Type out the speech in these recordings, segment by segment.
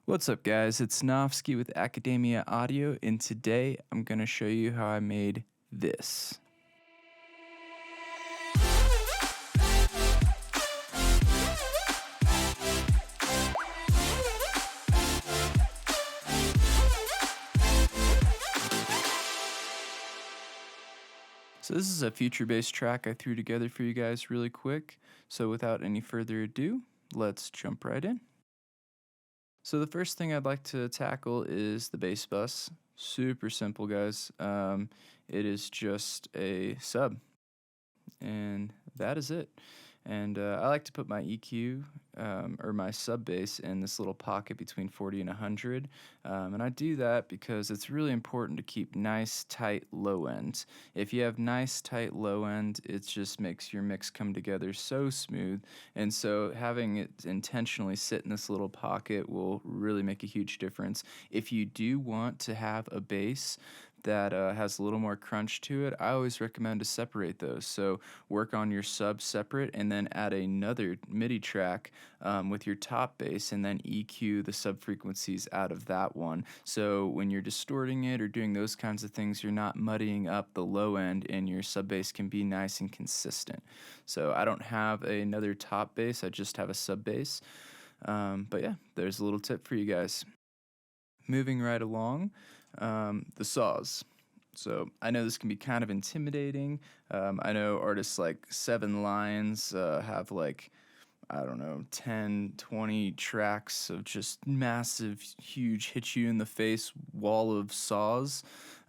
What's up, guys? It's Nofsky with Academia Audio, and today I'm going to show you how I made this. So this is a Futurebass track I threw together for you guys really quick. So without any further ado, let's jump right in. So the first thing I'd like to tackle is the bass bus. Super simple, guys. It is just a sub, and that is it. And I like to put my EQ or my sub bass in this little pocket between 40 and 100. And I do that because it's really important to keep nice, tight low end. If you have nice, tight low end, it just makes your mix come together so smooth. And so having it intentionally sit in this little pocket will really make a huge difference. If you do want to have a bass that has a little more crunch to it, I always recommend to separate those. So work on your sub separate and then add another MIDI track with your top bass and then EQ the sub frequencies out of that one. So when you're distorting it or doing those kinds of things, you're not muddying up the low end and your sub bass can be nice and consistent. So I don't have another top bass, I just have a sub bass. But yeah, there's a little tip for you guys. Moving right along, the saws. So I know this can be kind of intimidating. I know artists like Seven Lions have like, I don't know, 10, 20 tracks of just massive, huge, hit you in the face wall of saws.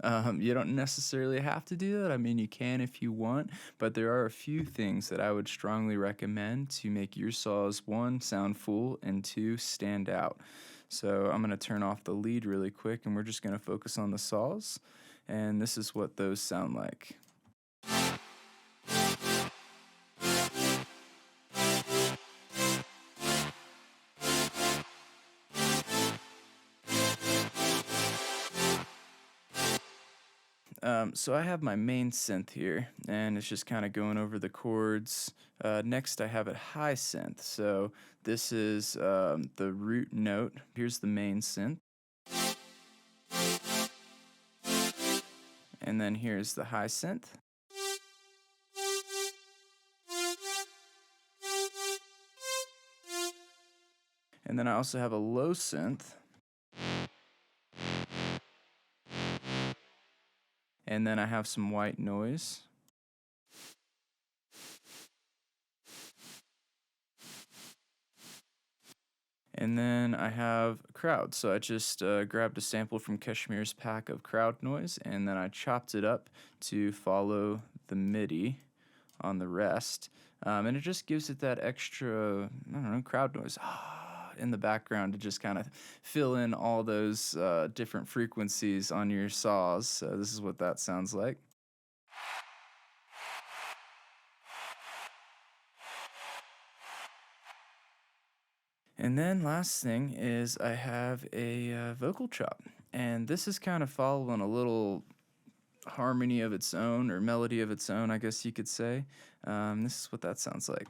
You don't necessarily have to do that. I mean, you can if you want, but there are a few things that I would strongly recommend to make your saws, one, sound full, and two, stand out. So I'm going to turn off the lead really quick, and we're just going to focus on the saws, and this is what those sound like. So I have my main synth here, and it's just kind of going over the chords. Next, I have a high synth. So this is the root note. Here's the main synth. And then here's the high synth. And then I also have a low synth. And then I have some white noise. And then I have a crowd. So I just grabbed a sample from Kashmir's pack of crowd noise, and then I chopped it up to follow the MIDI on the rest. And it just gives it that extra, I don't know, crowd noise in the background to just kind of fill in all those different frequencies on your saws. So this is what that sounds like. And then last thing is I have a vocal chop, and this is kind of following a little harmony of its own or melody of its own, I guess you could say. This is what that sounds like.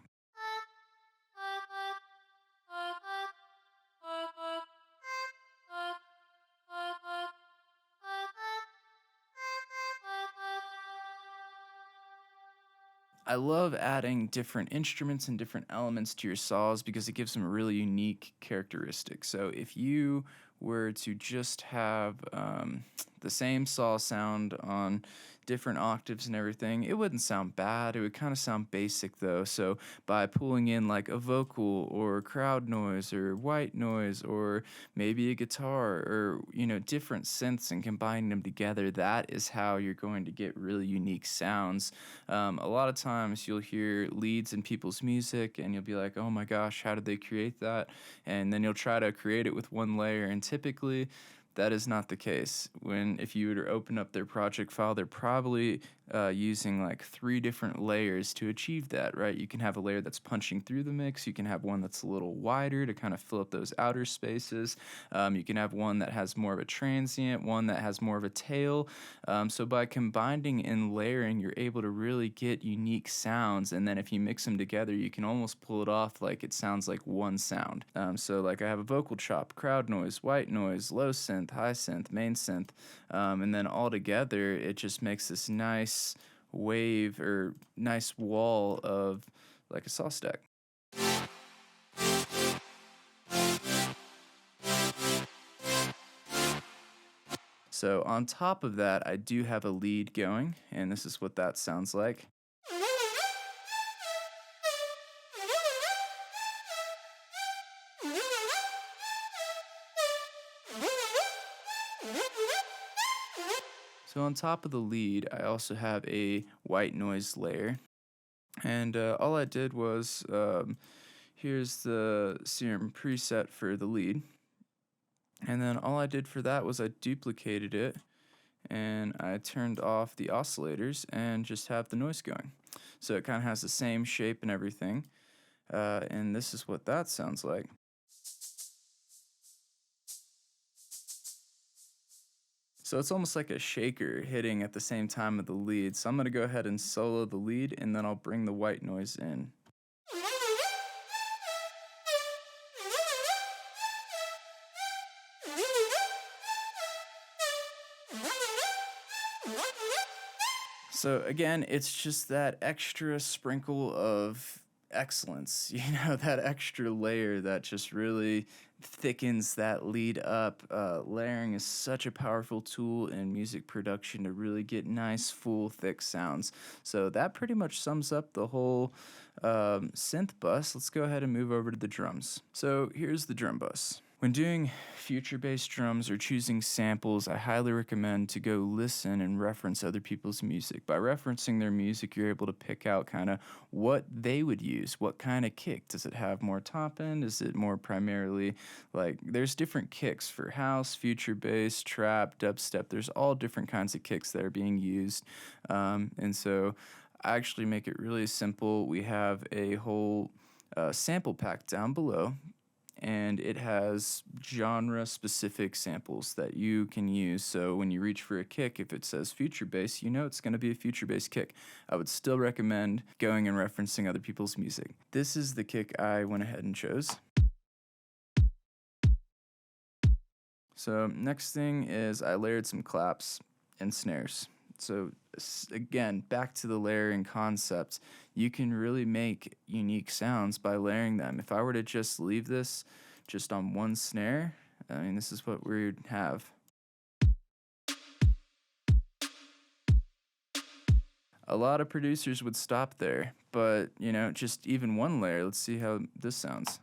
I love adding different instruments and different elements to your saws because it gives them a really unique characteristic. So if you were to just have the same saw sound on different octaves and everything, it wouldn't sound bad. It would kind of sound basic though. So by pulling in like a vocal or crowd noise or white noise or maybe a guitar or, you know, different synths and combining them together, that is how you're going to get really unique sounds. A lot of times you'll hear leads in people's music and you'll be like, oh my gosh, how did they create that? And then you'll try to create it with one layer, and typically that is not the case. If you were to open up their project file, they're probably using like 3 different layers to achieve that, right? You can have a layer that's punching through the mix. You can have one that's a little wider to kind of fill up those outer spaces. You can have one that has more of a transient, one that has more of a tail. So by combining and layering, you're able to really get unique sounds. And then if you mix them together, you can almost pull it off like it sounds like one sound. So like I have a vocal chop, crowd noise, white noise, low synth, high synth, main synth, and then all together it just makes this nice wave or nice wall of like a saw stack. So on top of that, I do have a lead going, and this is what that sounds like. So on top of the lead, I also have a white noise layer. And all I did was, here's the serum preset for the lead. And then all I did for that was I duplicated it and I turned off the oscillators and just have the noise going. So it kind of has the same shape and everything. And this is what that sounds like. So it's almost like a shaker hitting at the same time of the lead. So I'm going to go ahead and solo the lead, and then I'll bring the white noise in. So again, it's just that extra sprinkle of excellence, that extra layer that just really thickens that lead up. Layering is such a powerful tool in music production to really get nice, full, thick sounds. So that pretty much sums up the whole synth bus. Let's go ahead and move over to the drums. So here's the drum bus. When doing future-bass drums or choosing samples, I highly recommend to go listen and reference other people's music. By referencing their music, you're able to pick out kind of what they would use. What kind of kick? Does it have more top end? Is it more primarily like there's different kicks for house, future bass, trap, dubstep. There's all different kinds of kicks that are being used. And so I actually make it really simple. We have a whole sample pack down below, and it has genre specific samples that you can use. So when you reach for a kick, if it says future bass, you know it's going to be a future bass kick. I would still recommend going and referencing other people's music. This is the kick I went ahead and chose. So next thing is I layered some claps and snares. So again, back to the layering concept, you can really make unique sounds by layering them. If I were to just leave this just on one snare, I mean, this is what we'd have. A lot of producers would stop there, but just even one layer, let's see how this sounds.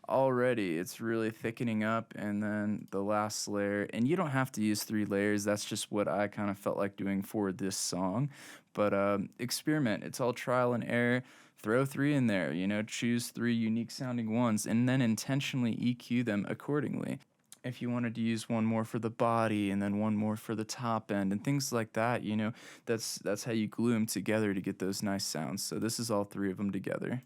Already it's really thickening up, and then the last layer, and you don't have to use 3 layers, that's just what I kind of felt like doing for this song. But experiment, it's all trial and error. Throw 3 in there, choose 3 unique sounding ones and then intentionally EQ them accordingly. If you wanted to use one more for the body and then one more for the top end and things like that, that's how you glue them together to get those nice sounds. So this is all 3 of them together.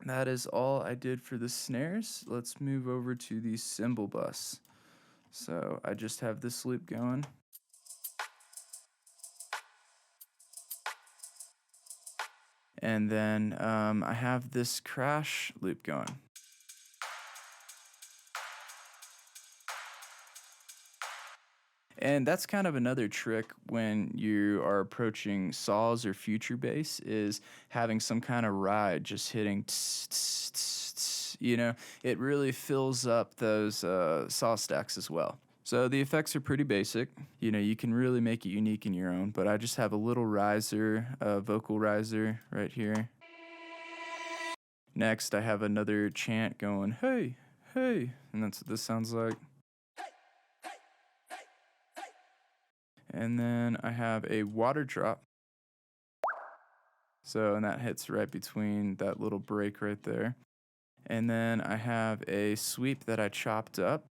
That is all I did for the snares. Let's move over to the cymbal bus. So I just have this loop going. And then I have this crash loop going. And that's kind of another trick when you are approaching saws or future bass, is having some kind of ride just hitting tss, tss, tss, tss, it really fills up those saw stacks as well. So the effects are pretty basic. You can really make it unique in your own, but I just have a little riser, vocal riser right here. Next, I have another chant going, hey, hey, and that's what this sounds like. And then I have a water drop. So, and that hits right between that little break right there. And then I have a sweep that I chopped up.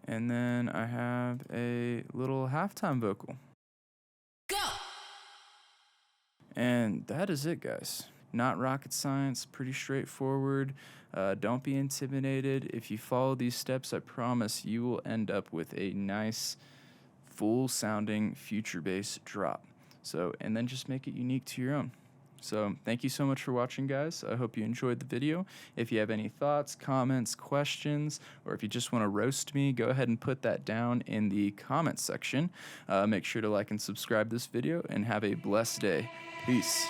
And then I have a little halftime vocal. Go! And that is it, guys. Not rocket science, pretty straightforward. Don't be intimidated. If you follow these steps, I promise you will end up with a nice, full sounding Futurebass drop. So, and then just make it unique to your own. So thank you so much for watching, guys. I hope you enjoyed the video. If you have any thoughts, comments, questions, or if you just want to roast me, go ahead and put that down in the comments section. Make sure to like and subscribe this video, and have a blessed day. Peace.